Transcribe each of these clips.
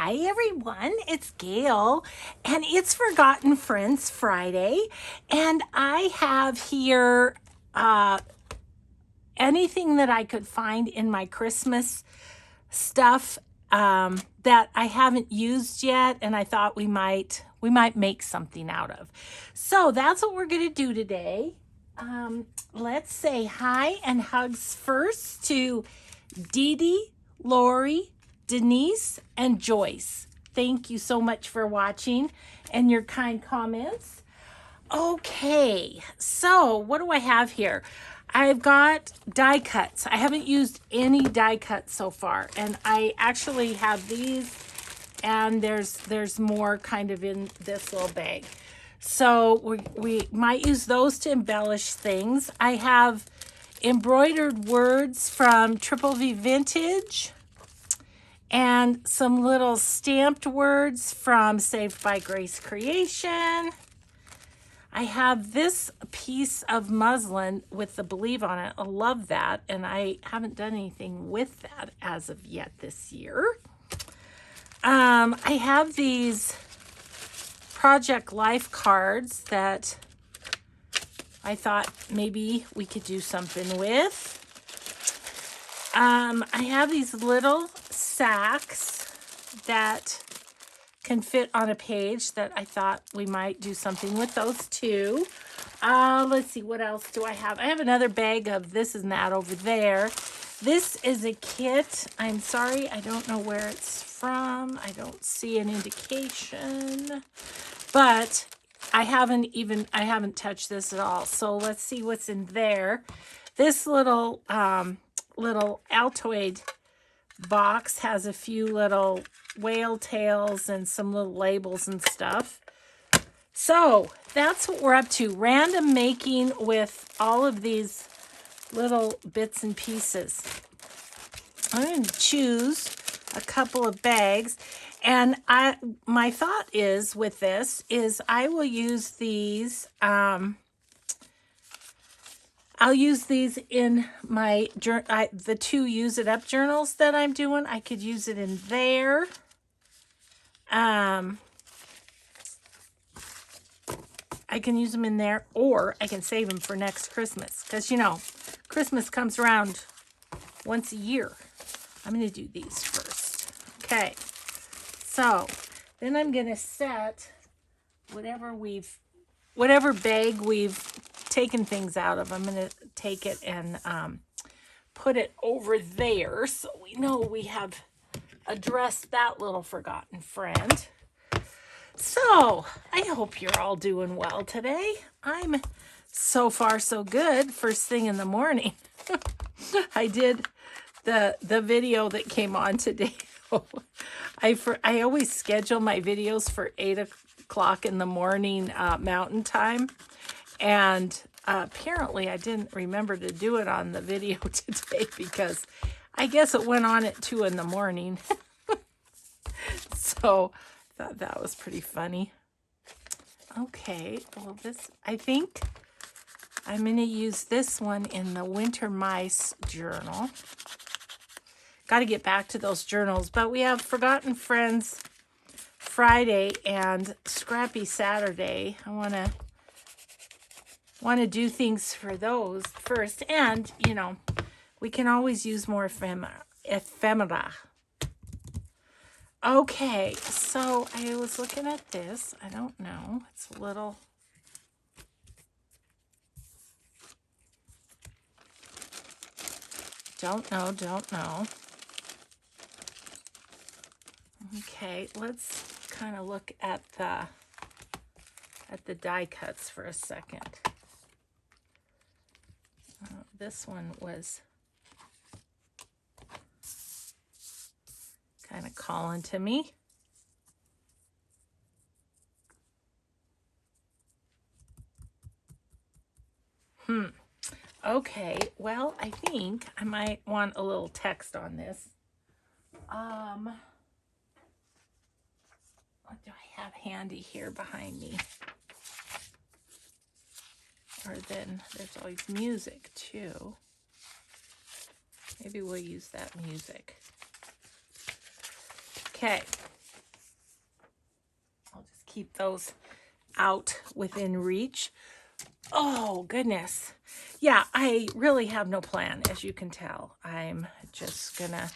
Hi everyone, it's Gail and it's Forgotten Friends Friday, and I have here anything that I could find in my Christmas stuff that I haven't used yet, and I thought we might make something out of. So that's what we're going to do today. Let's say hi and hugs first to Dee Dee, Lori, Denise, and Joyce. Thank you so much for watching and your kind comments. Okay, so what do I have here? I've got die cuts. I haven't used any die cuts so far, and I actually have these, and there's more kind of in this little bag. So we might use those to embellish things. I have embroidered words from Triple V Vintage and some little stamped words from Saved by Grace Creation. I have this piece of muslin with the Believe on it. I love that, and I haven't done anything with that as of yet this year. I have these Project Life cards that I thought maybe we could do something with. I have these little sacks that can fit on a page that I thought we might do something with those too. Let's see, what else do I have? I have another bag of this and that over there. This is a kit. I'm sorry, I don't know where it's from. I don't see an indication, but I haven't touched this at all. So let's see what's in there. This little Altoid box has a few little whale tails and some little labels and stuff. So that's what we're up to. Random making with all of these little bits and pieces. I'm going to choose a couple of bags, and my thought is with this is I will use these. I'll use these in my the 2 Use It Up journals that I'm doing. I could use it in there. I can use them in there, or I can save them for next Christmas, because you know Christmas comes around once a year. I'm going to do these first. Okay, so then I'm going to set whatever bag we've taken things out of. I'm going to take it and put it over there so we know we have addressed that little forgotten friend. So I hope you're all doing well today. I'm so far so good. First thing in the morning. I did the video that came on today. I always schedule my videos for 8 o'clock in the morning Mountain Time, and apparently I didn't remember to do it on the video today because I guess it went on at 2 in the morning. So I thought that was pretty funny. Okay, well I think I'm going to use this one in the Winter Mice journal. Got to get back to those journals, but we have Forgotten Friends Friday and Scrappy Saturday. I want to do things for those first, and you know, we can always use more ephemera. Okay, so I was looking at this. I don't know. It's a little... Don't know. Okay, let's kind of look at the die cuts for a second. This one was kind of calling to me. Okay, well, I think I might want a little text on this. What do I have handy here behind me? Or then there's always music too. Maybe we'll use that music. Okay, keep those out within reach. Oh, goodness. Yeah, I really have no plan, as you can tell. I'm just gonna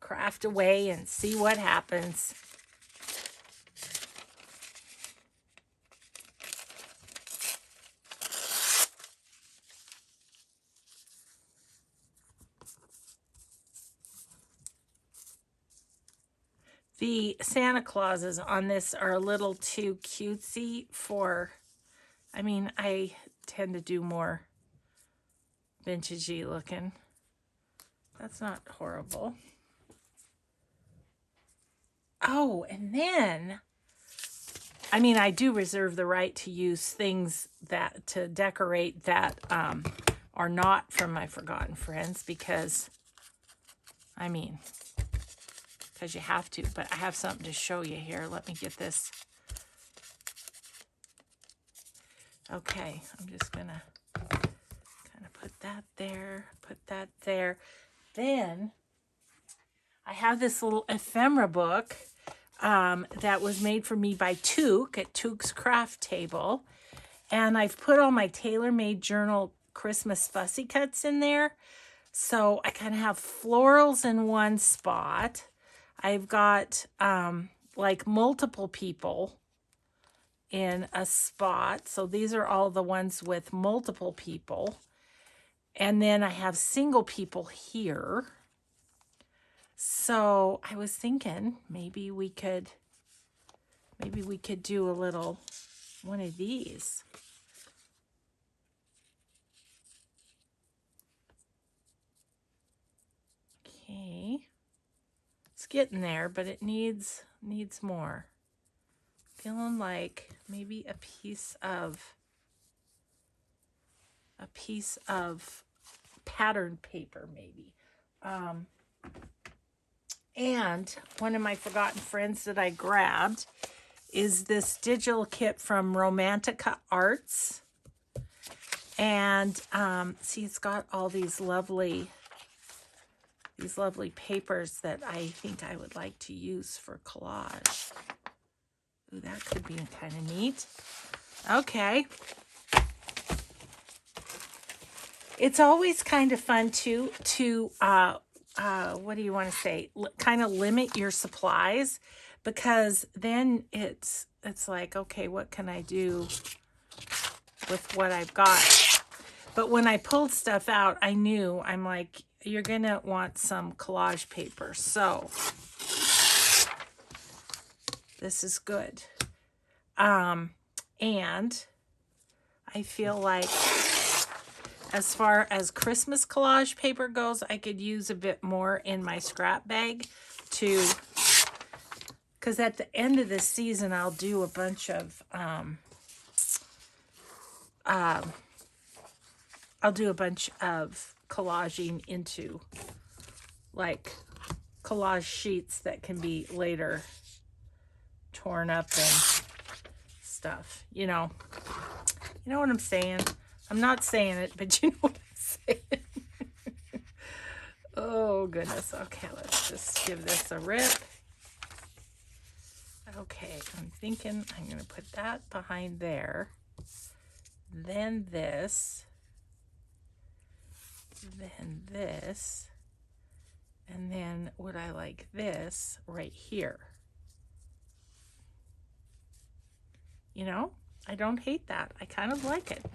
craft away and see what happens. The Santa Clauses on this are a little too cutesy for, I mean, I tend to do more vintagey looking. That's not horrible. Oh, and then, I mean, I do reserve the right to use things that, to decorate that are not from my Forgotten Friends because, I mean, because you have to, but I have something to show you here. Let me get this. Okay, I'm just gonna kind of put that there, put that there. Then I have this little ephemera book that was made for me by Took at Took's Craft Table. And I've put all my tailor-made journal Christmas fussy cuts in there. So I kind of have florals in one spot. I've got like multiple people in a spot. So these are all the ones with multiple people. And then I have single people here. So I was thinking maybe we could do a little one of these. Okay. It's getting there, but it needs more. Feeling like maybe a piece of patterned paper, maybe. And one of my Forgotten Friends that I grabbed is this digital kit from Romantica Arts. And see, it's got all these lovely papers that I think I would like to use for collage. Ooh, that could be kind of neat. Okay. It's always kind of fun to what do you want to say? Kind of limit your supplies, because then it's like, okay, what can I do with what I've got? But when I pulled stuff out, I'm like, you're gonna want some collage paper. So this is good. And I feel like as far as Christmas collage paper goes, I could use a bit more in my scrap bag too, because at the end of the season, I'll do a bunch of, collaging into like collage sheets that can be later torn up and stuff, you know what I'm saying? I'm not saying it, but you know what I'm saying. Oh, goodness. Okay, let's just give this a rip. Okay, I'm thinking I'm going to put that behind there. Then this. Then this. And then would I like this right here? You know, I don't hate that. I kind of like it.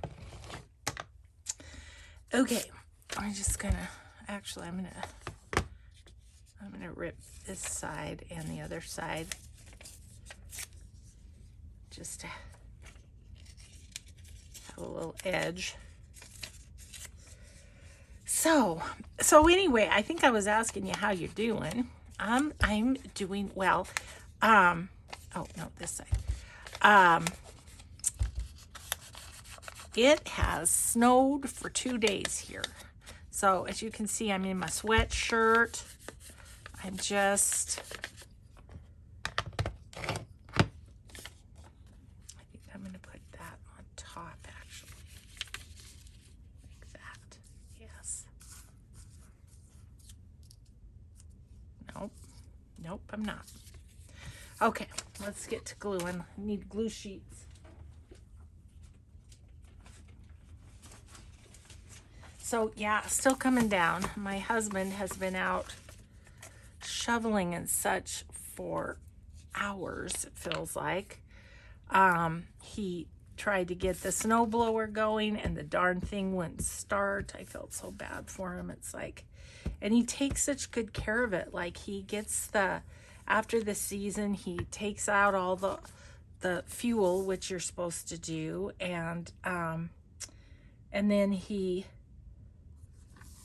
Okay, I'm just gonna, actually, I'm gonna rip this side and the other side just to have a little edge. So anyway, I think I was asking you how you're doing. I'm doing well. Oh no, this side. It has snowed for 2 days here. So as you can see, I'm in my sweatshirt. I think I'm going to put that on top, actually. Like that. Yes. Nope, I'm not. Okay, let's get to gluing. I need glue sheets. So yeah, still coming down. My husband has been out shoveling and such for hours, it feels like. He tried to get the snowblower going and the darn thing wouldn't start. I felt so bad for him. It's like, and he takes such good care of it. Like he gets after the season, he takes out all the fuel, which you're supposed to do. And then he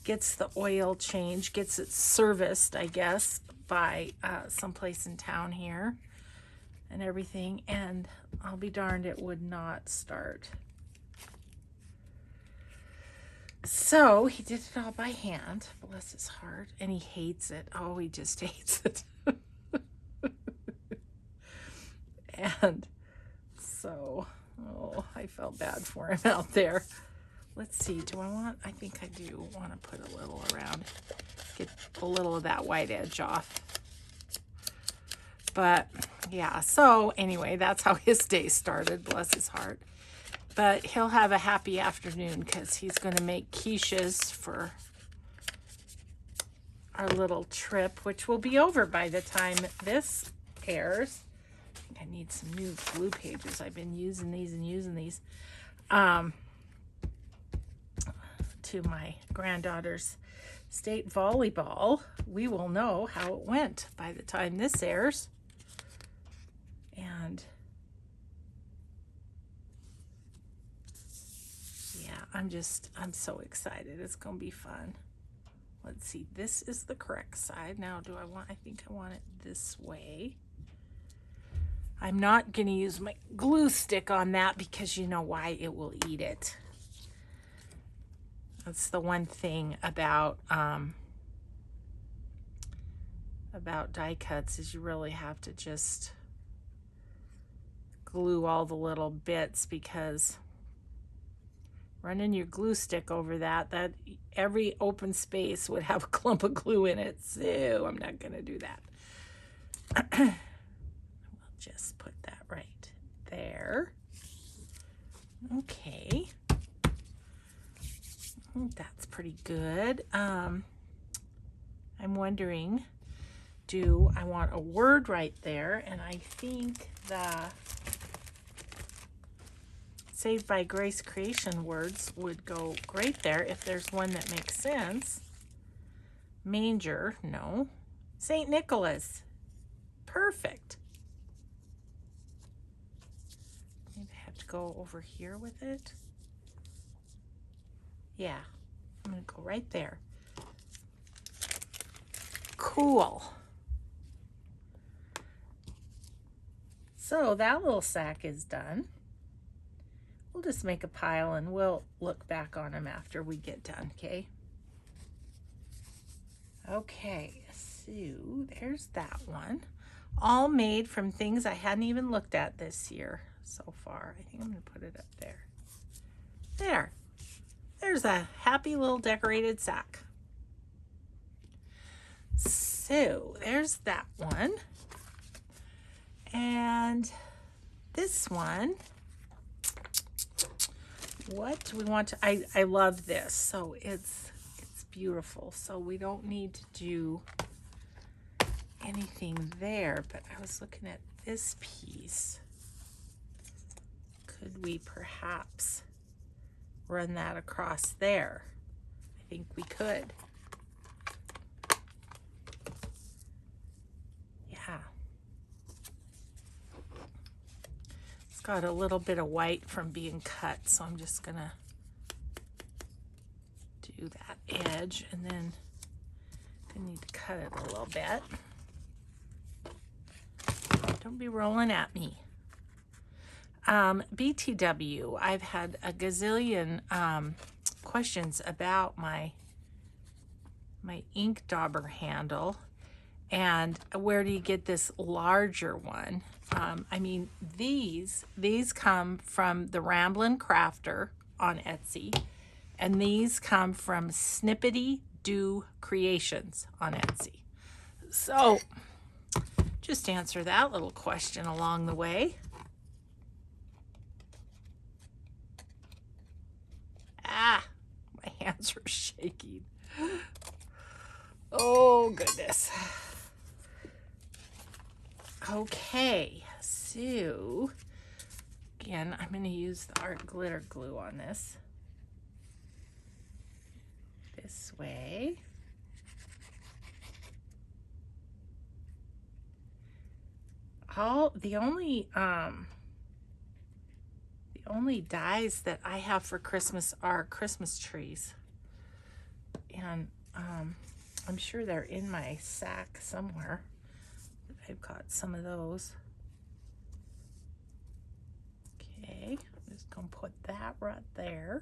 gets the oil change, gets it serviced, I guess, by someplace in town here and everything. And I'll be darned, it would not start. So he did it all by hand, bless his heart, and he hates it. Oh, he just hates it. And so, oh, I felt bad for him out there. Let's see, I think I do want to put a little around, get a little of that white edge off. But yeah, so anyway, that's how his day started, bless his heart. But he'll have a happy afternoon because he's going to make quiches for our little trip, which will be over by the time this airs. I think I need some new glue pages. I've been using these to my granddaughter's state volleyball. We will know how it went by the time this airs. And yeah, I'm so excited. It's gonna be fun. Let's see, this is the correct side. Now I think I want it this way. I'm not gonna use my glue stick on that because you know why, it will eat it. That's the one thing about die cuts, is you really have to just glue all the little bits, because running your glue stick over that every open space would have a clump of glue in it. So I'm not gonna do that. We'll just put that right there. Okay. That's pretty good. I'm wondering, do I want a word right there? And I think the Saved by Grace creation words would go great there if there's one that makes sense. Manger, no. St. Nicholas, perfect. Maybe I have to go over here with it. Yeah, I'm gonna go right there. Cool. So that little sack is done. We'll just make a pile and we'll look back on them after we get done, okay? Okay, so there's that one. All made from things I hadn't even looked at this year so far. I think I'm gonna put it up there. There. There's a happy little decorated sack. So there's that one. And this one, what do we want to, I love this. So it's beautiful. So we don't need to do anything there, but I was looking at this piece. Could we perhaps run that across there? I think we could. Yeah. It's got a little bit of white from being cut, so I'm just gonna do that edge, and then I need to cut it a little bit. Don't be rolling at me. BTW, I've had a gazillion questions about my ink dauber handle, and where do you get this larger one? I mean, these come from the Ramblin' Crafter on Etsy, and these come from Snippety Do Creations on Etsy. So just answer that little question along the way. Ah, my hands are shaking. Oh, goodness. Okay, so again, I'm going to use the art glitter glue on this way. The only dies that I have for Christmas are Christmas trees, and I'm sure they're in my sack somewhere. I've got some of those. Okay, I'm just gonna put that right there.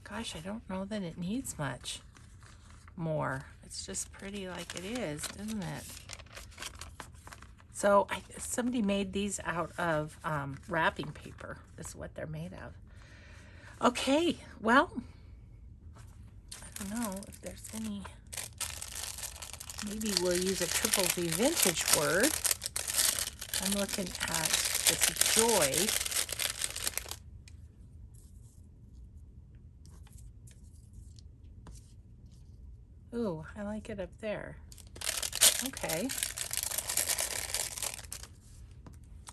Gosh, I don't know that it needs much more. It's just pretty like it is, isn't it? So somebody made these out of wrapping paper. This is what they're made of. Okay, well, I don't know if there's any. Maybe we'll use a Triple V vintage word. I'm looking at this joy. Ooh, I like it up there. Okay.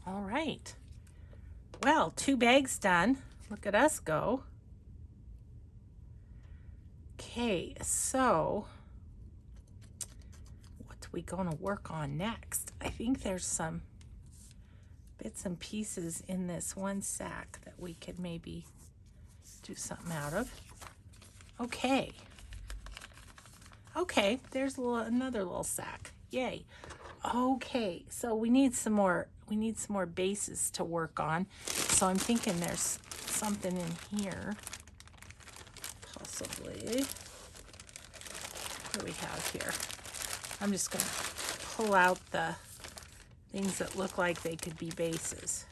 All right. Well, 2 bags done. Look at us go. Okay, so what are we going to work on next? I think there's some bits and pieces in this one sack that we could maybe do something out of. Okay. Okay, there's another little sack. Yay. Okay, so we need some more bases to work on. So I'm thinking there's something in here. Possibly. What do we have here? I'm just going to pull out the things that look like they could be bases.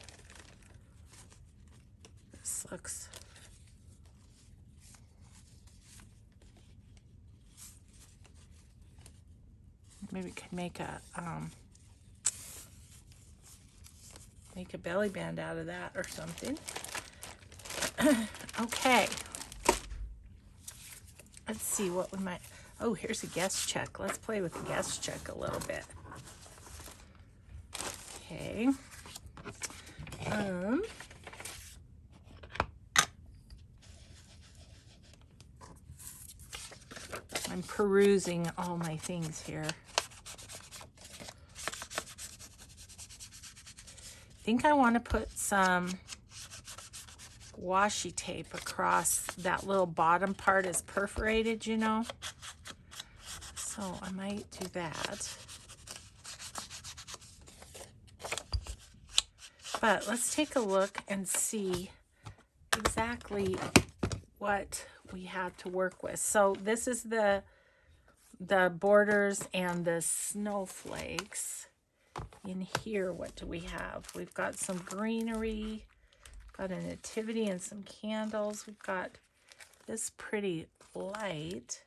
This looks... Maybe we could make a belly band out of that or something. Okay. Let's see what we might... Oh, here's a guest check. Let's play with the guest check a little bit. Okay. I'm perusing all my things here. I think I want to put some washi tape across that little bottom part is perforated, you know. So I might do that. But let's take a look and see exactly what we have to work with. So this is the borders and the snowflakes. In here, what do we have? We've got some greenery, got a nativity and some candles. We've got this pretty light.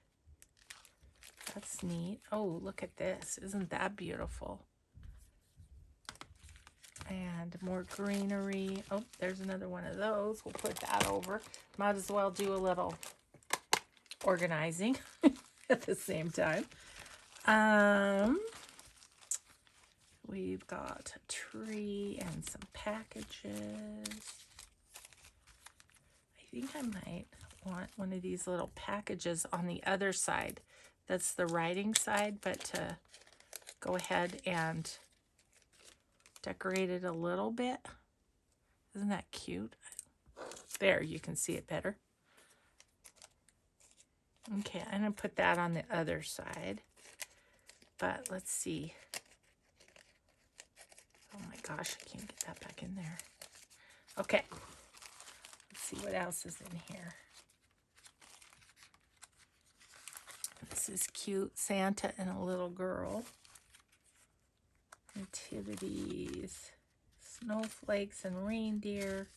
That's neat. Oh, look at this. Isn't that beautiful? And more greenery. Oh, there's another one of those. We'll put that over. Might as well do a little organizing at the same time. We've got a tree and some packages. I think I might want one of these little packages on the other side. That's the writing side, but to go ahead and decorate it a little bit. Isn't that cute? There, you can see it better. Okay, I'm going to put that on the other side. But let's see. Oh my gosh, I can't get that back in there. Okay. Let's see what else is in here. This is cute. Santa and a little girl. Nativities. Snowflakes and reindeer.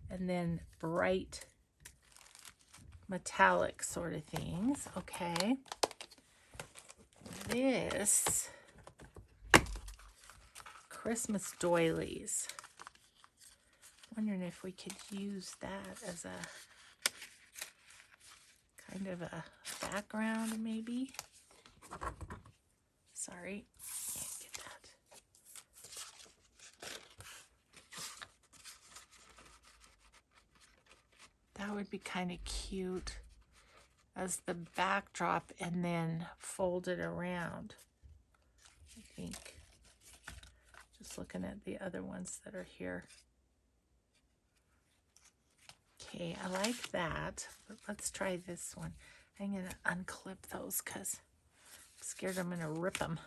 And then bright metallic sort of things. Okay. This Christmas doilies. Wondering if we could use that as a kind of a background, maybe. Sorry, can't get that. That would be kind of cute as the backdrop and then fold it around, I think. Just looking at the other ones that are here. Okay, I like that, but let's try this one. I'm going to unclip those because I'm scared I'm going to rip them.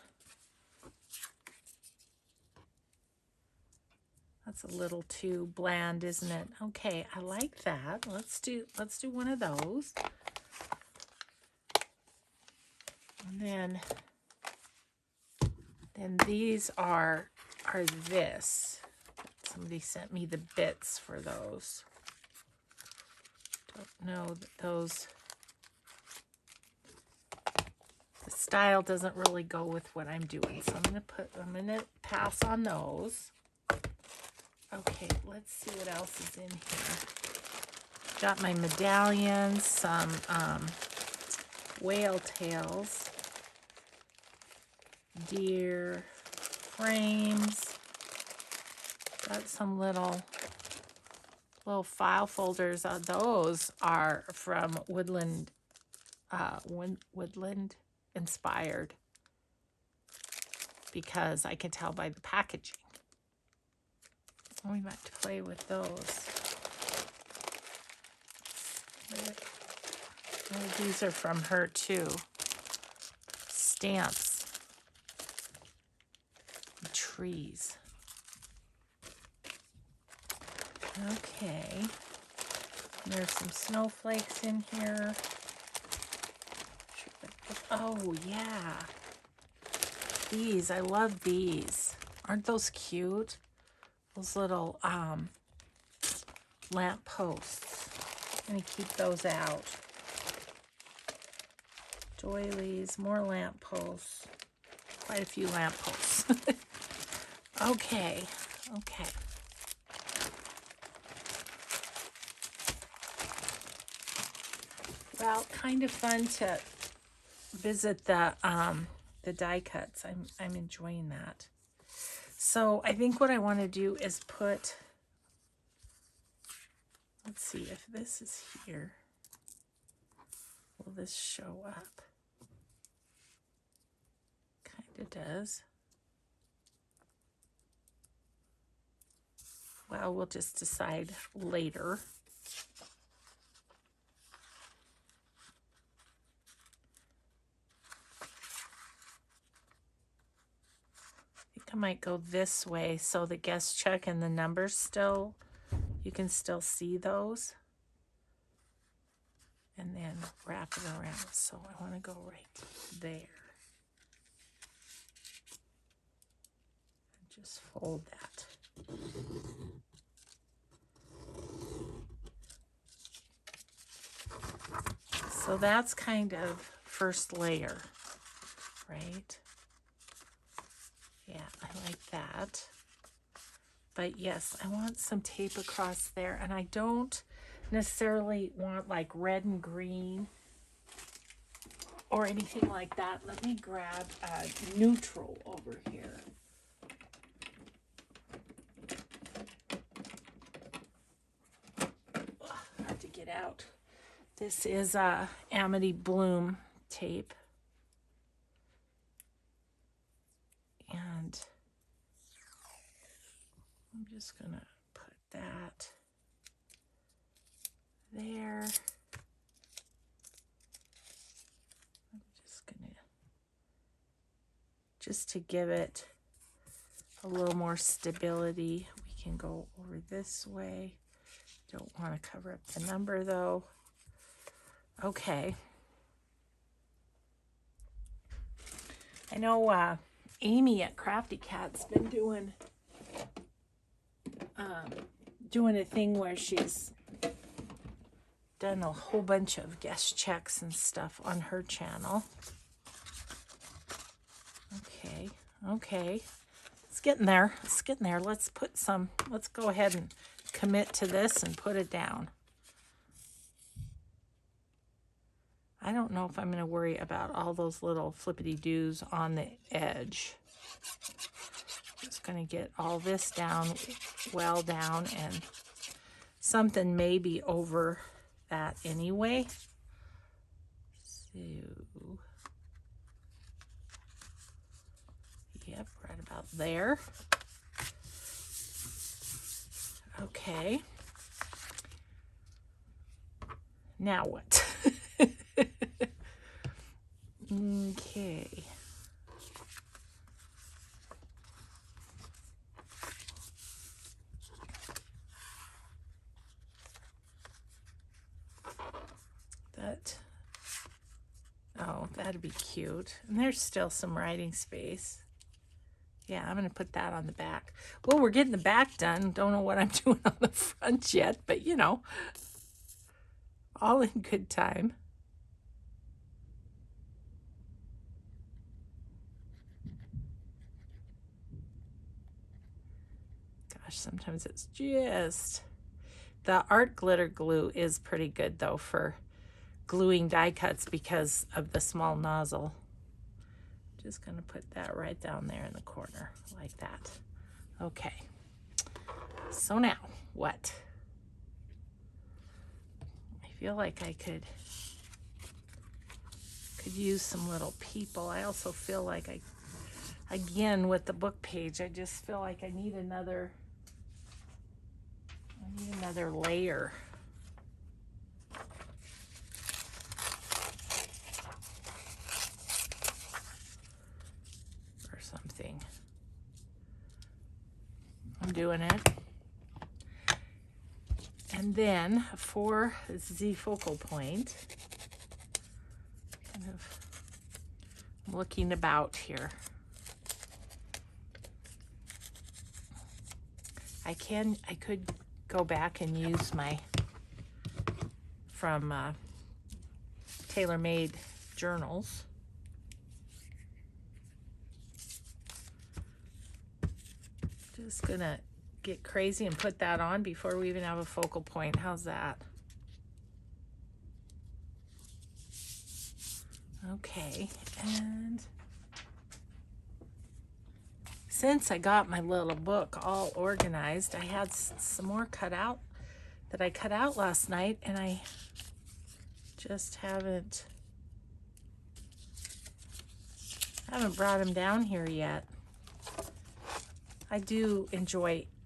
That's a little too bland, isn't it? Okay, I like that. Let's do one of those. And then these are this. Somebody sent me the bits for those. Don't know that those, the style doesn't really go with what I'm doing. So I'm gonna pass on those. Okay, let's see what else is in here. Got my medallions, some whale tails, deer frames. Got some little file folders. Those are from Woodland inspired, because I can tell by the packaging. We might play with those. Oh, these are from her too. Stamps. Trees. Okay. There's some snowflakes in here. Oh, yeah. These, I love these. Aren't those cute? Those little lamp posts. I'm going to keep those out. Doilies, more lamp posts. Quite a few lamp posts. Okay. Well, kind of fun to visit the die cuts. I'm enjoying that. So I think what I want to do is put, let's see if this is here. Will this show up? Kind of does. Well, we'll just decide later. I might go this way so the guest check and the numbers still, you can still see those. And then wrap it around. So I want to go right there. And just fold that. So that's kind of first layer, right? Yeah, I like that. But yes, I want some tape across there, and I don't necessarily want like red and green or anything like that. Let me grab a neutral over here. Hard to get out. This is Amity Bloom tape. And I'm just gonna put that there. I'm just gonna, just to give it a little more stability, we can go over this way. Don't want to cover up the number though. Okay. I know Amy at Crafty Cat's been doing a thing where she's done a whole bunch of guest checks and stuff on her channel. Okay, okay. It's getting there. It's getting there. Let's go ahead and commit to this and put it down. I don't know if I'm going to worry about all those little flippity-doos on the edge. Just going to get all this down, well down, and something maybe over that anyway. So, yep, right about there. Okay. Now what? Okay. That'd be cute. And there's still some writing space. Yeah, I'm going to put that on the back. Well, we're getting the back done. Don't know what I'm doing on the front yet, but you know, all in good time. Gosh, sometimes it's just... The art glitter glue is pretty good though for gluing die cuts because of the small nozzle. Just gonna put that right down there in the corner like that. Okay, so now what? I feel like I could use some little people. I also feel like again with the book page, I just feel like I need another layer. Or something. I'm doing it. And then for the focal point, kind of looking about here. I could go back and use my from TaylorMade journals. Just gonna get crazy and put that on before we even have a focal point. How's that? Okay, and since I got my little book all organized, I had some more cut out that I cut out last night, and I just haven't brought them down here yet. I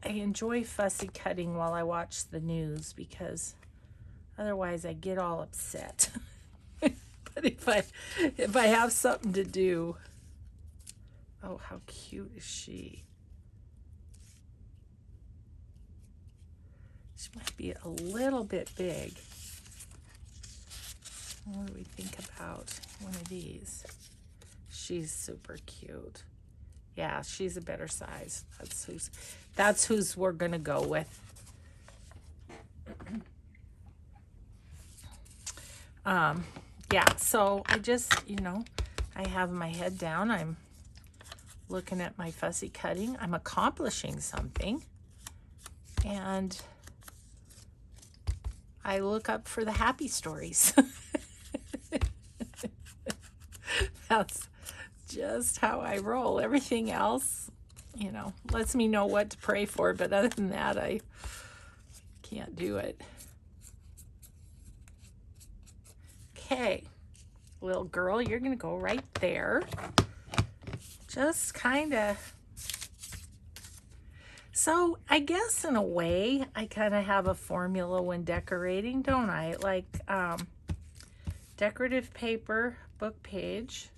enjoy fussy cutting while I watch the news because otherwise I get all upset. But if I have something to do. Oh, how cute is she? She might be a little bit big. What do we think about one of these? She's super cute. Yeah, she's a better size. That's who's we're gonna go with. Yeah, so I just, I have my head down. I'm looking at my fussy cutting. I'm accomplishing something. And I look up for the happy stories. That's just how I roll. Everything else, lets me know what to pray for. But other than that, I can't do it. Okay, little girl, you're going to go right there. Just kind of. So I guess in a way, I kind of have a formula when decorating, don't I? Like decorative paper, book page,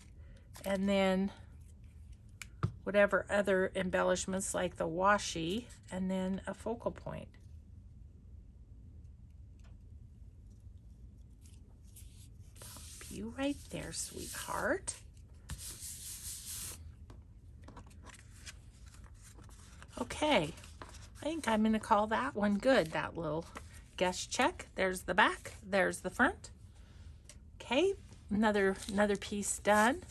and then whatever other embellishments like the washi, and then a focal point. Pop you right there, sweetheart. Okay, I think I'm going to call that one good, that little guest check. There's the back. There's the front. Okay, another piece done.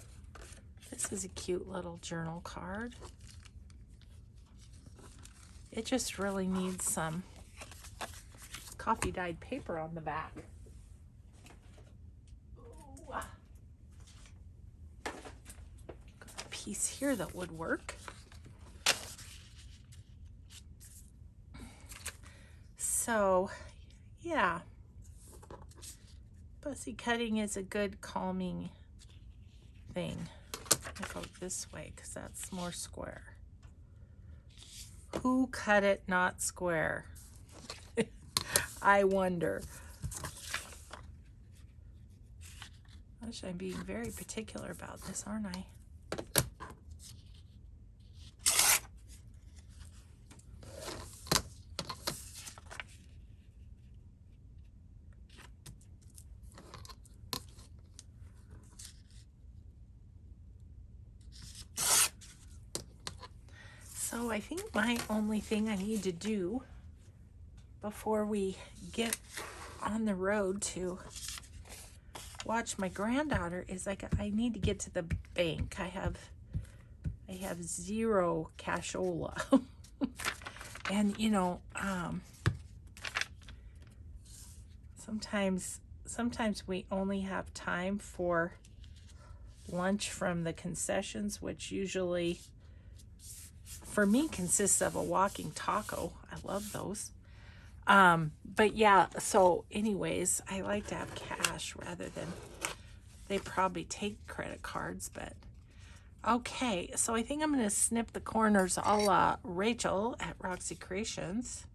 This is a cute little journal card. It just really needs some coffee dyed paper on the back. Ooh. Got a piece here that would work. So, yeah, fussy cutting is a good calming thing. I'll go this way because that's more square. Who cut it not square? I wonder. Gosh, I'm being very particular about this, aren't I? So I think my only thing I need to do before we get on the road to watch my granddaughter is I need to get to the bank. I have zero cashola. And you know, sometimes we only have time for lunch from the concessions, which usually for me consists of a walking taco. I love those. But yeah, so anyways, I like to have cash rather than, they probably take credit cards, but okay. So I think I'm going to snip the corners a la Rachel at Roxy Creations,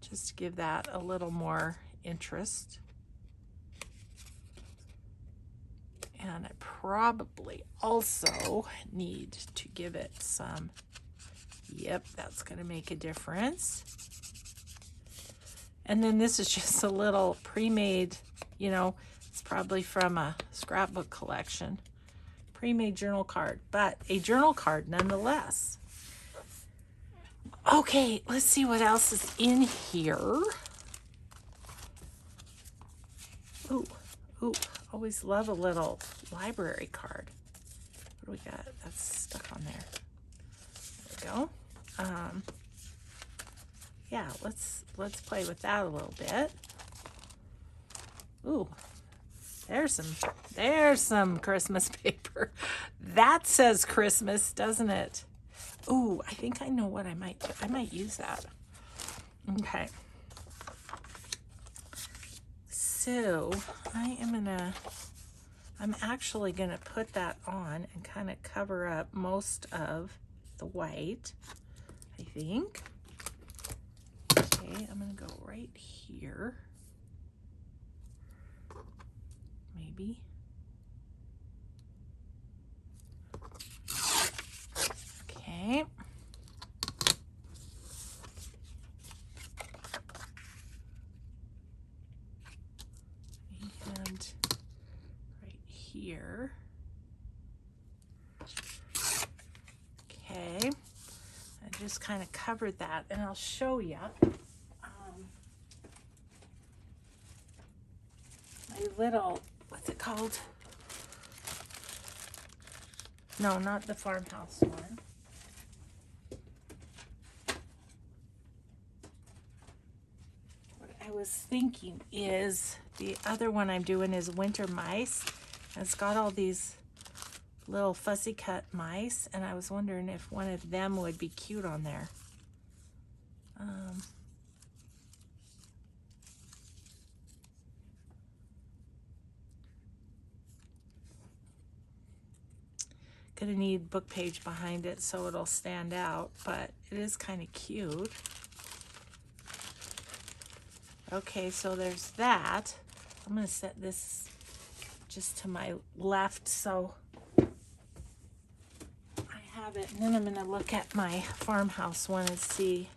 just to give that a little more interest. And I probably also need to give it some, yep, that's going to make a difference. And then this is just a little pre-made, you know, it's probably from a scrapbook collection. Pre-made journal card, but a journal card nonetheless. Okay, let's see what else is in here. Ooh, always love a little library card. What do we got? That's stuck on there. There we go. Yeah, let's play with that a little bit. Ooh, there's some Christmas paper. That says Christmas, doesn't it? Ooh, I think I know what I might do. I might use that. Okay. So I'm actually gonna put that on and kind of cover up most of the white, I think. Okay, I'm gonna go right here. Maybe. Okay. And right here. Okay. I just kind of covered that, and I'll show you. My little, what's it called? No, not the farmhouse one. What I was thinking is the other one I'm doing is winter mice. And it's got all these little fussy cut mice, and I was wondering if one of them would be cute on there. Gonna need book page behind it so it'll stand out, but it is kind of cute. Okay, so there's that. I'm gonna set this just to my left so I have it, and then I'm gonna look at my farmhouse one and see.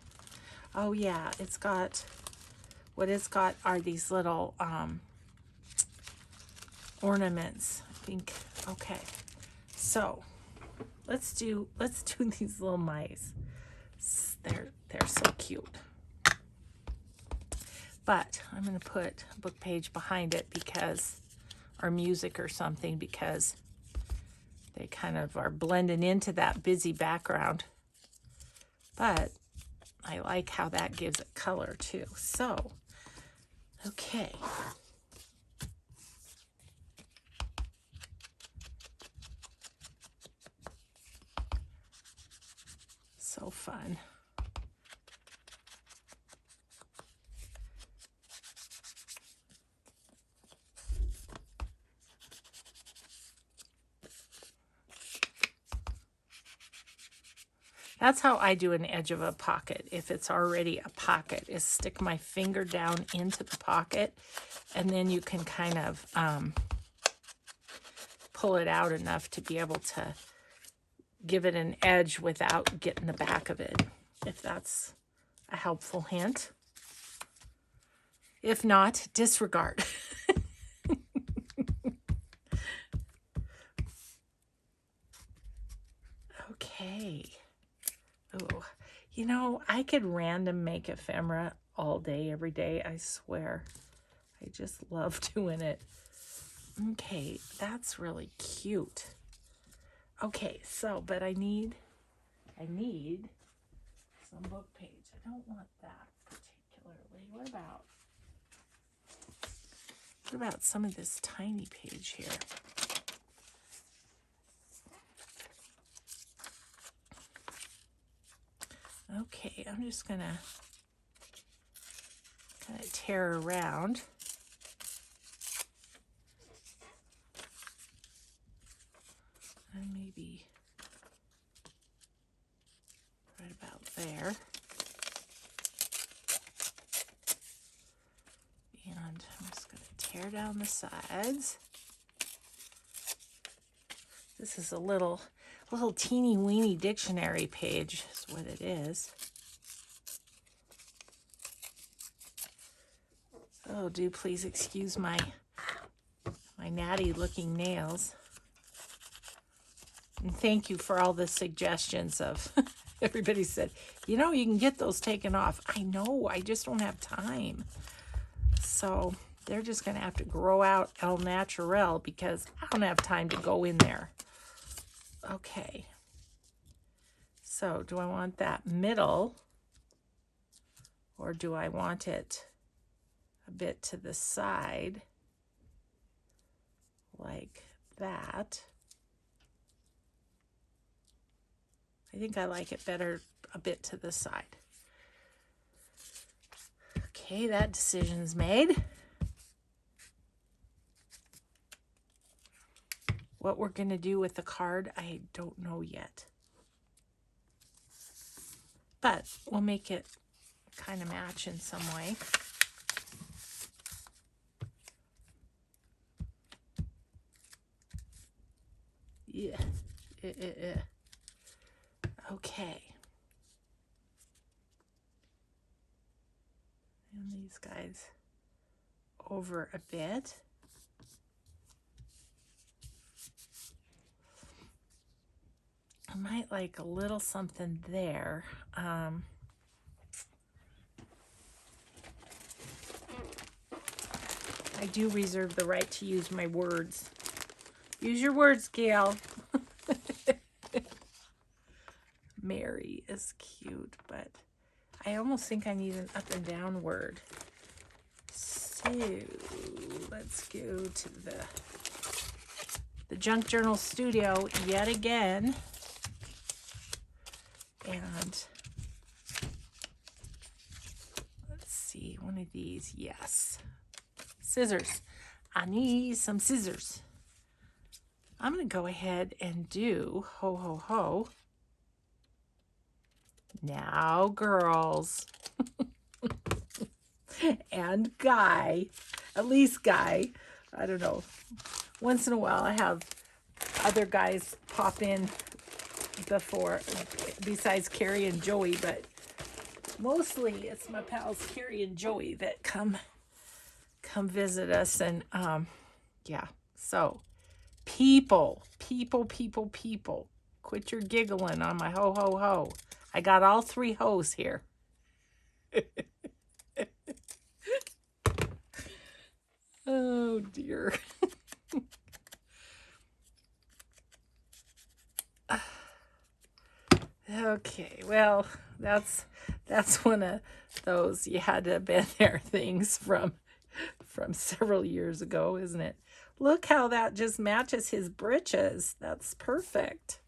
Oh yeah, it's got, what it's got are these little ornaments, I think. Okay, so let's do these little mice. They're so cute. But I'm going to put a book page behind it because, or music or something, because they kind of are blending into that busy background. But I like how that gives it color too. So, okay. So fun. That's how I do an edge of a pocket. If it's already a pocket, is stick my finger down into the pocket, and then you can kind of pull it out enough to be able to give it an edge without getting the back of it, if that's a helpful hint. If not, disregard. Okay. Oh, you know, I could random make ephemera all day, every day, I swear. I just love doing it. Okay, that's really cute. Okay, so, but I need some book page. I don't want that particularly. What about some of this tiny page here? Okay, I'm just gonna kind of tear around. And maybe right about there. And I'm just gonna tear down the sides. This is a little teeny weeny dictionary page is what it is. Oh, do please excuse my natty looking nails. And thank you for all the suggestions of everybody said, you know, you can get those taken off. I know, I just don't have time. So they're just going to have to grow out el natural because I don't have time to go in there. Okay. So do I want that middle, or do I want it a bit to the side like that? I think I like it better a bit to the side. Okay, that decision's made. What we're going to do with the card, I don't know yet. But we'll make it kind of match in some way. Yeah. Okay. And these guys over a bit. I might like a little something there. I do reserve the right to use my words. Use your words, Gail. Mary is cute, but I almost think I need an up and down word. So let's go to the Junk Journal Studio yet again. And let's see, one of these, yes. Scissors. I need some scissors. I'm going to go ahead and do ho, ho, ho. Now, girls. And Guy. At least Guy. I don't know. Once in a while I have other guys pop in before, besides Carrie and Joey, but mostly it's my pals Carrie and Joey that come visit us. And yeah, so people, quit your giggling on my ho ho ho. I got all three hoes here. Oh dear. Okay, well, that's one of those you had to have been there things from several years ago, isn't it? Look how that just matches his britches. That's perfect.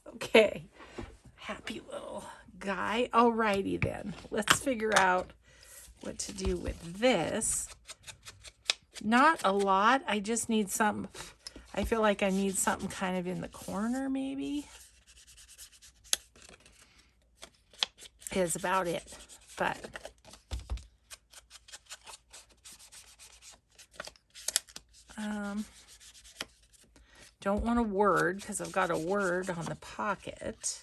Okay, happy little guy. Alrighty then, let's figure out what to do with this. Not a lot. I just need something. I feel like I need something kind of in the corner, maybe. Is about it, but don't want a word because I've got a word on the pocket.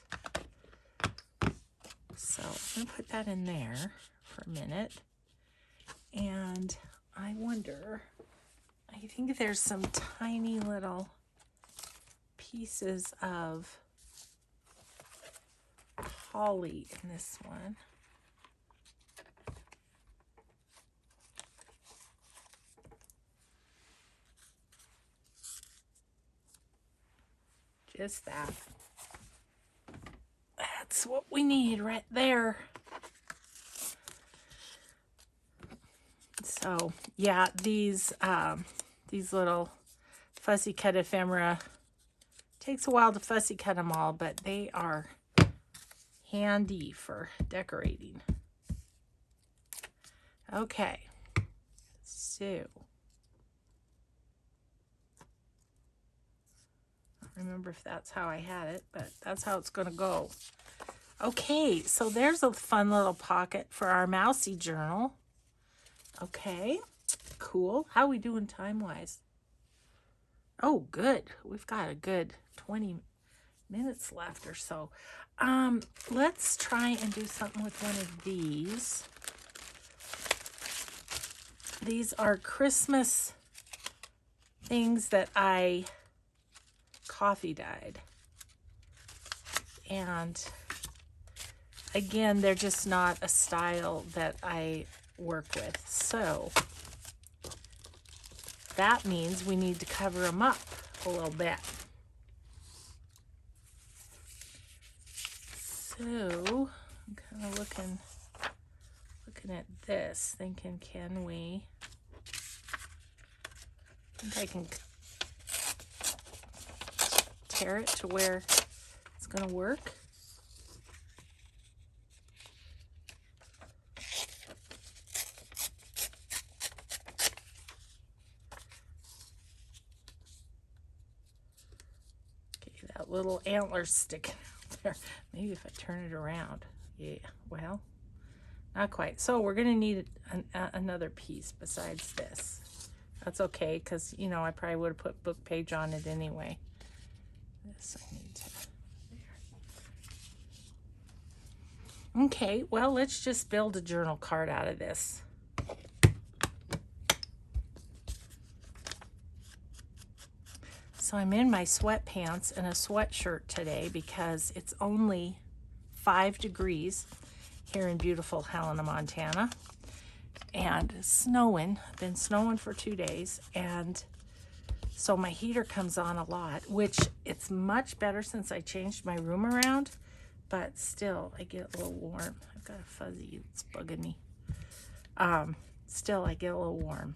So I'm gonna put that in there for a minute. And I wonder, I think there's some tiny little pieces of holly in this one. Just that. That's what we need right there. So yeah, these little fussy cut ephemera, takes a while to fussy cut them all, but they are handy for decorating. Okay, so I don't remember if that's how I had it, but that's how it's gonna go. Okay, so there's a fun little pocket for our mousy journal. Okay, cool. How are we doing time-wise? Oh, good. We've got a good 20 minutes left or so. Let's try and do something with one of these. These are Christmas things that I coffee dyed. And again, they're just not a style that I work with. So that means we need to cover them up a little bit. So I'm kind of looking at this, thinking, can we? I think I can tear it to where it's going to work. Okay, that little antler sticking out there. Maybe if I turn it around. Yeah, well, not quite. So we're going to need another piece besides this. That's okay, because, you know, I probably would have put book page on it anyway. This I need to, there. Okay, well, let's just build a journal card out of this. So I'm in my sweatpants and a sweatshirt today because it's only 5 degrees here in beautiful Helena, Montana. And snowing, been snowing for 2 days, and so my heater comes on a lot, which it's much better since I changed my room around, but still I get a little warm. I've got a fuzzy that's bugging me. Still I get a little warm.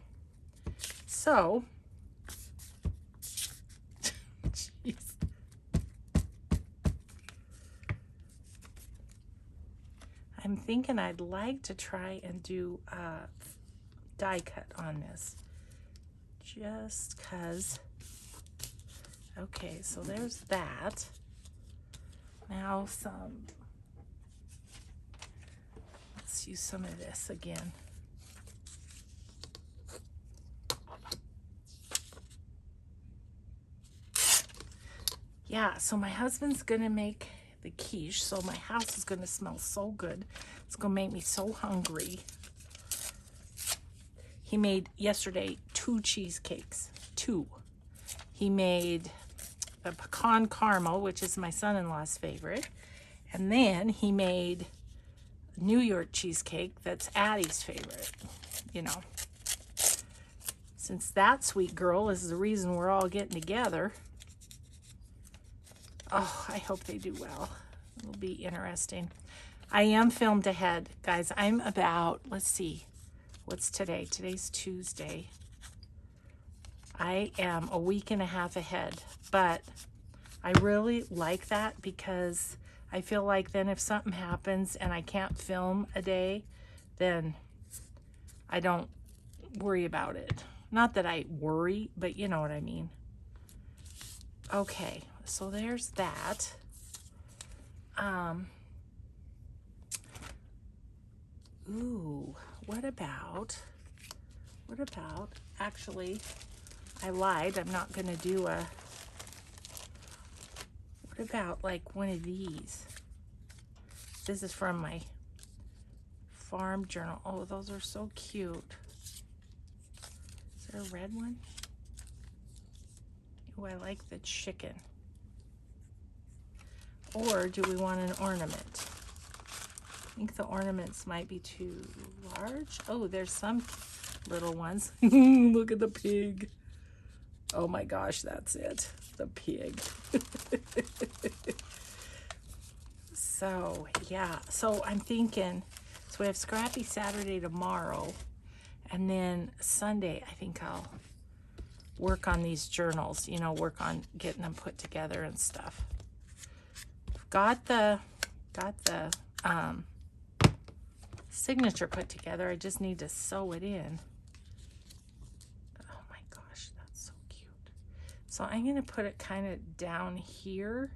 So, jeez. I'm thinking I'd like to try and do a die cut on this. Just because. Okay, so there's that. Now let's use some of this again. Yeah, so my husband's gonna make the quiche, so my house is gonna smell so good. It's gonna make me so hungry. He made yesterday 2 cheesecakes, 2. He made a pecan caramel, which is my son-in-law's favorite, and then he made New York cheesecake that's Addie's favorite, you know. since that sweet girl is the reason we're all getting together. Oh, I hope they do well. It'll be interesting. I am filmed ahead, guys. I'm about, let's see, what's today? Today's Tuesday. I am a week and a half ahead, but I really like that because I feel like then if something happens and I can't film a day, then I don't worry about it. Not that I worry, but you know what I mean. Okay, so there's that. Ooh, what about, actually, I lied. I'm not going to do a, what about like one of these? This is from my farm journal. Oh, those are so cute. Is there a red one? Oh, I like the chicken. Or do we want an ornament? I think the ornaments might be too large. Oh, there's some little ones. Look at the pig. Oh my gosh, that's it. The pig. So, yeah. So I'm thinking, so we have Scrappy Saturday tomorrow. And then Sunday, I think I'll work on these journals, you know, work on getting them put together and stuff. Got the signature put together. I just need to sew it in. Oh my gosh, that's so cute. So I'm going to put it kind of down here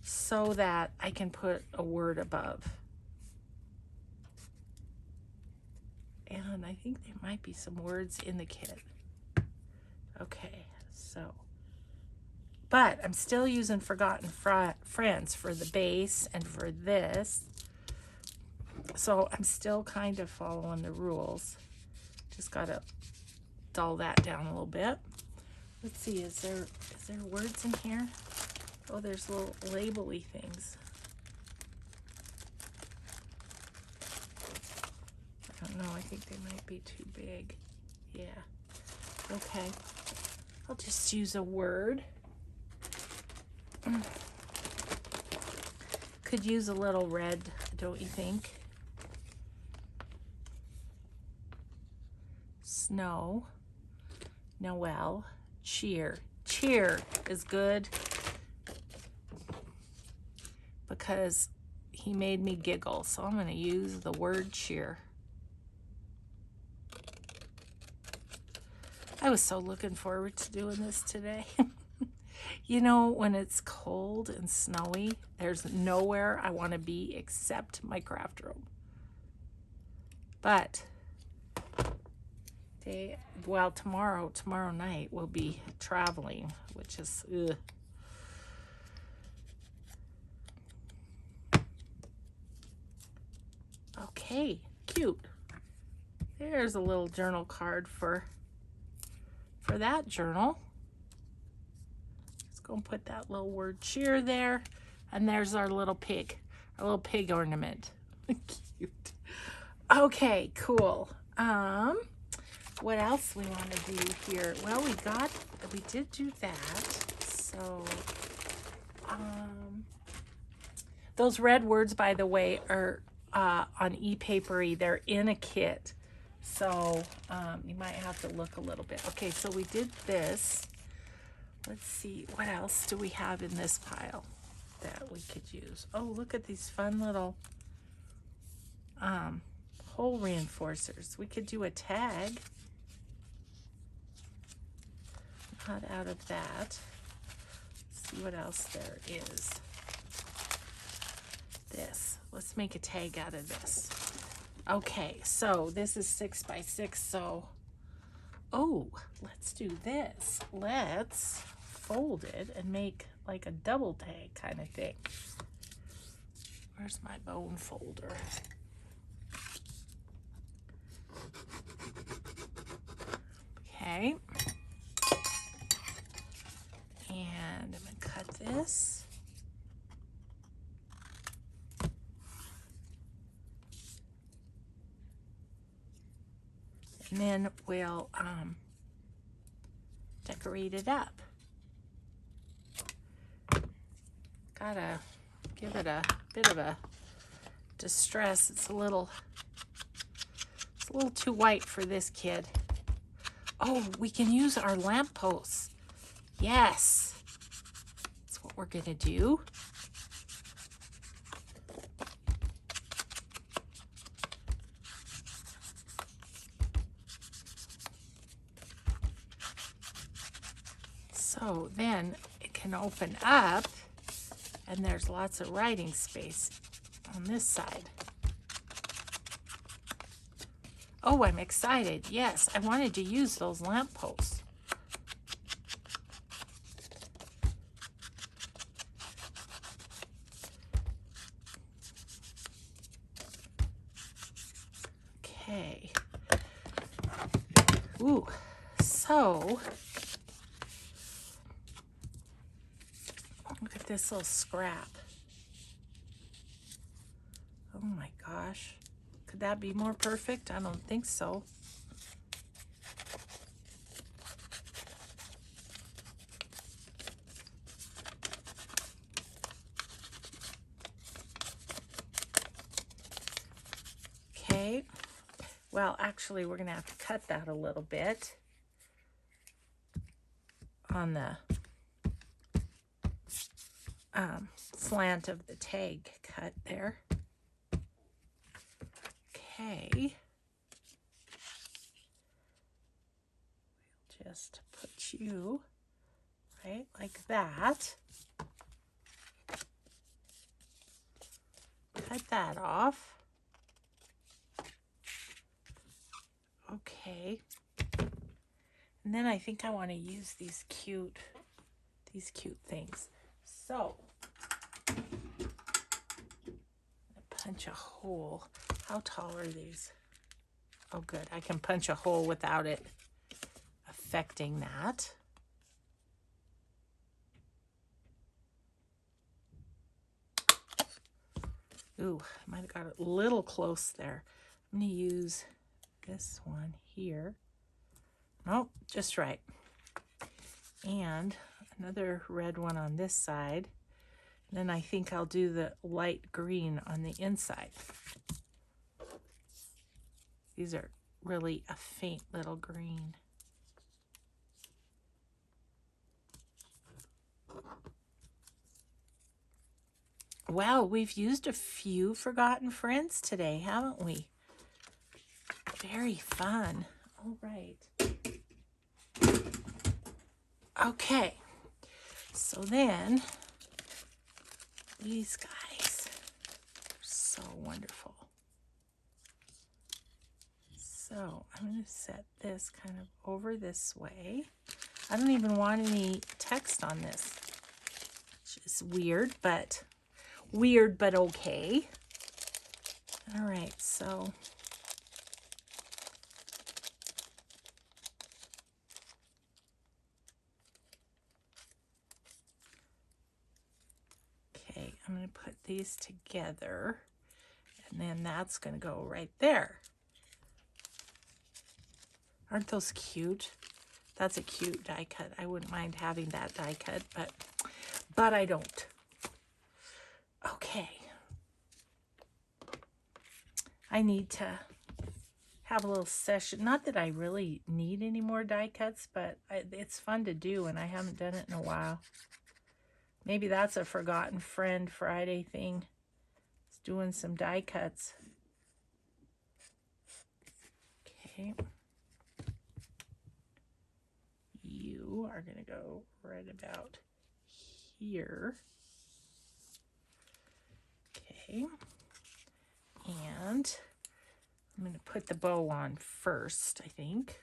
so that I can put a word above. And I think there might be some words in the kit. Okay, so, but I'm still using Forgotten Friends for the base and for this. So I'm still kind of following the rules. Just got to dull that down a little bit. Let's see, is there words in here? Oh, there's little label-y things. I don't know, I think they might be too big. Yeah, okay. I'll just use a word. Could use a little red, don't you think? Snow, Noel, cheer. Cheer is good because he made me giggle, so I'm going to use the word cheer. I was so looking forward to doing this today. You know, when it's cold and snowy, there's nowhere I want to be except my craft room. But well, tomorrow night we'll be traveling, which is ugh. Okay, cute. There's a little journal card for that journal. Let's go and put that little word cheer there. And there's our little pig ornament. Cute. Okay, cool. What else we want to do here? Well, we did do that. So, those red words, by the way, are on ePapery. They're in a kit. So, you might have to look a little bit. Okay, so we did this. Let's see, what else do we have in this pile that we could use? Oh, look at these fun little hole reinforcers. We could do a tag. Not out of that. Let's see what else there is. This. Let's make a tag out of this. Okay, so this is 6 by 6, so oh, let's do this. Let's fold it and make like a double tag kind of thing. Where's my bone folder? Okay. And I'm going to cut this. And then we'll decorate it up. Gotta give it a bit of a distress. It's a little too white for this kid. Oh, we can use our lampposts. Yes, that's what we're gonna do. So then it can open up and there's lots of writing space on this side. Oh, I'm excited. Yes, I wanted to use those lampposts. Okay. Ooh, so look at this little scrap. Oh my gosh. Could that be more perfect? I don't think so. Okay. Well, actually, we're going to have to cut that a little bit on the slant of the tag cut there. Okay. We'll just put you right like that. Cut that off. Okay. And then I think I want to use these cute things. So punch a hole. How tall are these? Oh, good. I can punch a hole without it affecting that. Ooh, I might have got it a little close there. I'm going to use this one here. Nope, just right. And another red one on this side. Then I think I'll do the light green on the inside. These are really a faint little green. Wow, we've used a few forgotten friends today, haven't we? Very fun. All right. Okay, so then these guys are so wonderful. So I'm going to set this kind of over this way. I don't even want any text on this, which is weird, but okay. All right, so okay, I'm going to put these together, and then that's going to go right there. Aren't those cute? That's a cute die cut. I wouldn't mind having that die cut, but I don't. Okay. I need to have a little session. Not that I really need any more die cuts, but it's fun to do, and I haven't done it in a while. Maybe that's a forgotten friend Friday thing. It's doing some die cuts. Okay. You are going to go right about here. Okay. And I'm going to put the bow on first, I think.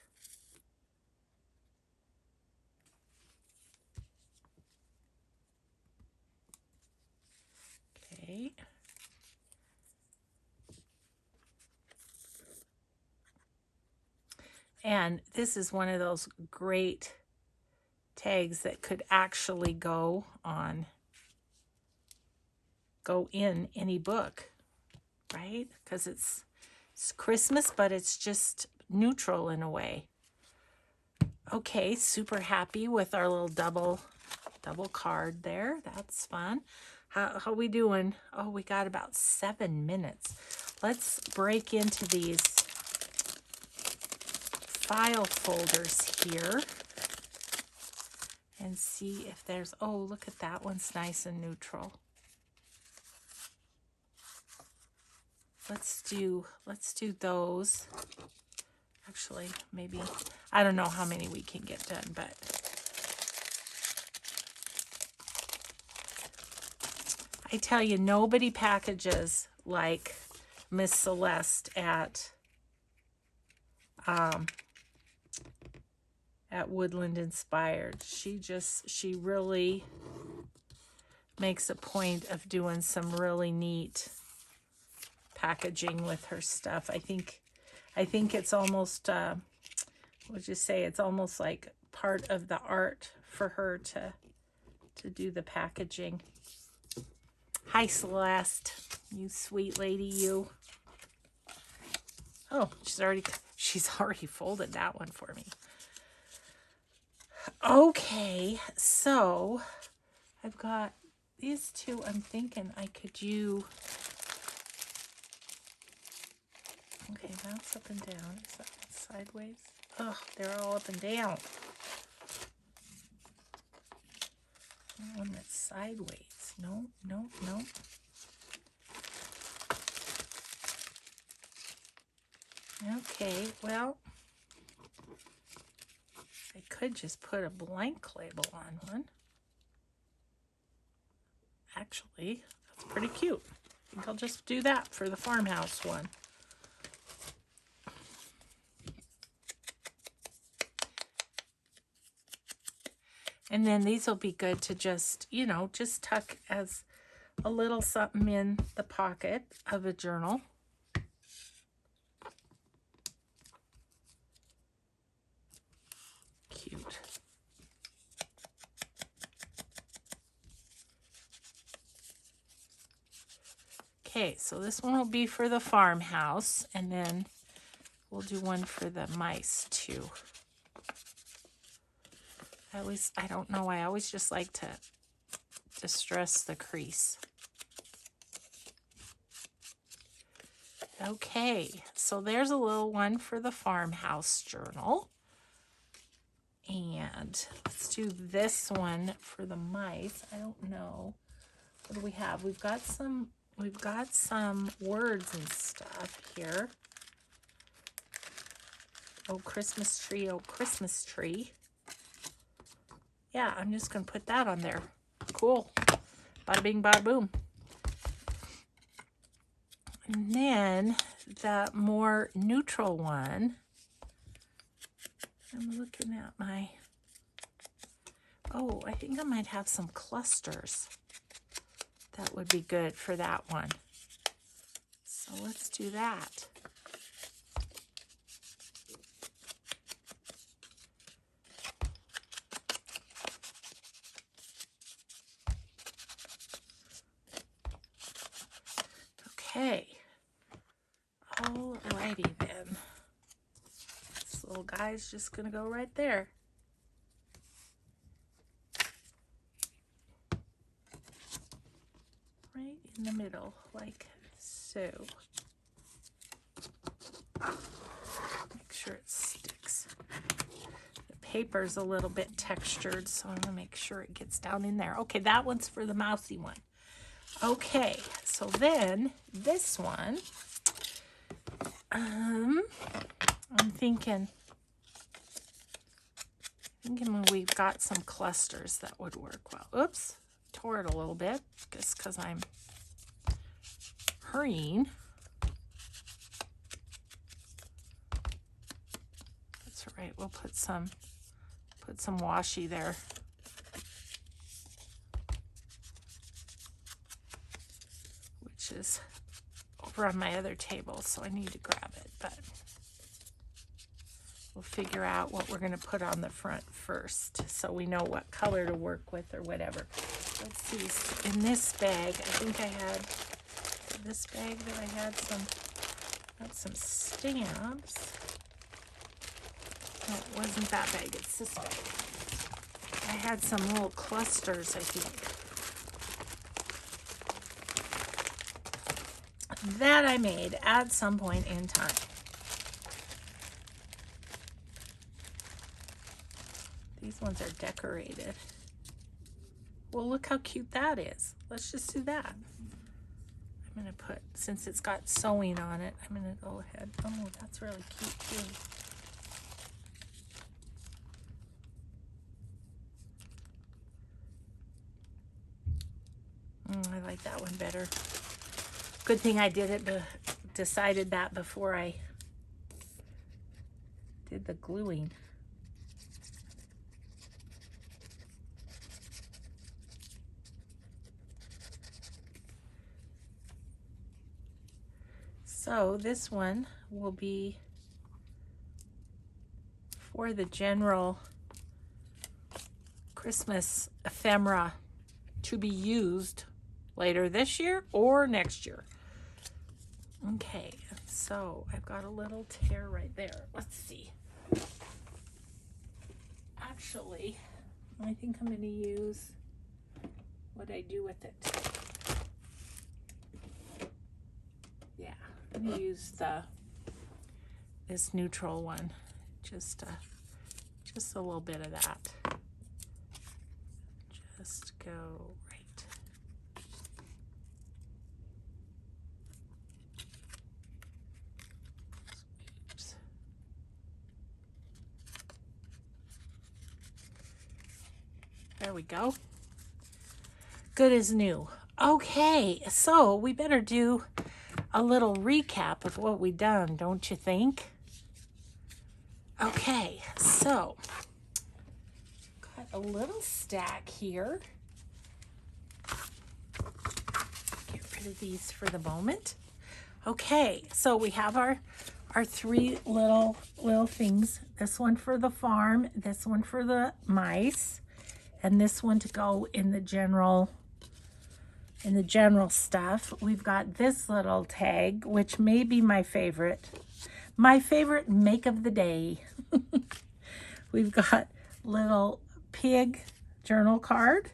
Okay. And this is one of those great tags that could actually go in any book, right? Because it's Christmas, but it's just neutral in a way. Okay, super happy with our little double card there. That's fun. How we doing? Oh, we got about 7 minutes. Let's break into these file folders here and see if there's, oh, look at that one's nice and neutral. Let's do those. Actually, maybe, I don't know how many we can get done, but I tell you, nobody packages like Miss Celeste at Woodland Inspired. She really makes a point of doing some really neat packaging with her stuff. I think it's almost would you say it's almost like part of the art for her to do the packaging. Hi, Celeste, you sweet lady, you. Oh, she's already folded that one for me. Okay, so I've got these two. I'm thinking I could do. Okay, that's up and down. Is that one sideways? Oh, they're all up and down. One that's sideways. No. Okay, well, I could just put a blank label on one. Actually, that's pretty cute. I think I'll just do that for the farmhouse one. And then these will be good to just, you know, just tuck as a little something in the pocket of a journal. Cute. Okay, so this one will be for the farmhouse, and then we'll do one for the mice too. I don't know, I always just like to distress the crease. Okay, so there's a little one for the farmhouse journal. And let's do this one for the mice. I don't know. What do we have? We've got some words and stuff here. Oh, Christmas tree, oh, Christmas tree. Yeah, I'm just going to put that on there. Cool. Bada bing, bada boom. And then that more neutral one, I'm looking at my, oh, I think I might have some clusters. That would be good for that one. So let's do that. Okay, alrighty then. This little guy's just gonna go right there. Right in the middle, like so. Make sure it sticks. The paper's a little bit textured, so I'm gonna make sure it gets down in there. Okay, that one's for the mousy one. Okay, so then this one, I'm thinking we've got some clusters that would work well. Oops, tore it a little bit, just because I'm hurrying. That's all right. We'll put some washi there. Is over on my other table, so I need to grab it, but we'll figure out what we're going to put on the front first so we know what color to work with or whatever. Let's see, in this bag, I think I had this bag that I had some stamps. No, it wasn't that big. It's this big. I had some little clusters, I think, that I made at some point in time. These ones are decorated. Well, look how cute that is. Let's just do that. I'm going to put, since it's got sewing on it, I'm going to go ahead. Oh, that's really cute too. I like that one better. Good thing I did it, decided that before I did the gluing. So this one will be for the general Christmas ephemera to be used later this year or next year. Okay, so I've got a little tear right there. Let's see. Actually, I think I'm going to use what I do with it. Yeah, I'm going to use this neutral one. Just a little bit of that. Just go right. Oops. There we go. Good as new. Okay, so we better do a little recap of what we done, don't you think? Okay, so got a little stack here. Get rid of these for the moment. Okay, so we have our three little things. This one for the farm, this one for the mice, and this one to go in the general stuff. We've got this little tag, which may be my favorite make of the day. We've got little pig journal card.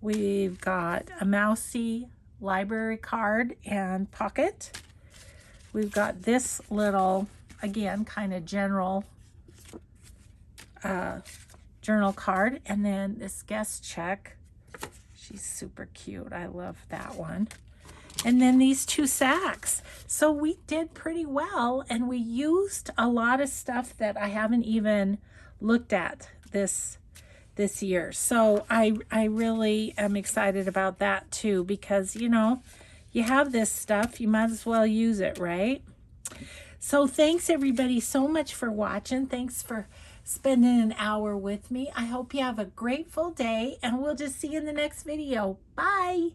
We've got a mousy library card and pocket. We've got this little, again, kind of general journal card, and then this guest check. She's super cute. I love that one. And then these two sacks. So we did pretty well, and we used a lot of stuff that I haven't even looked at this year. So I really am excited about that too, because, you know, you have this stuff, you might as well use it, right? So thanks everybody so much for watching. Thanks for spending an hour with me. I hope you have a grateful day, and we'll just see you in the next video. Bye.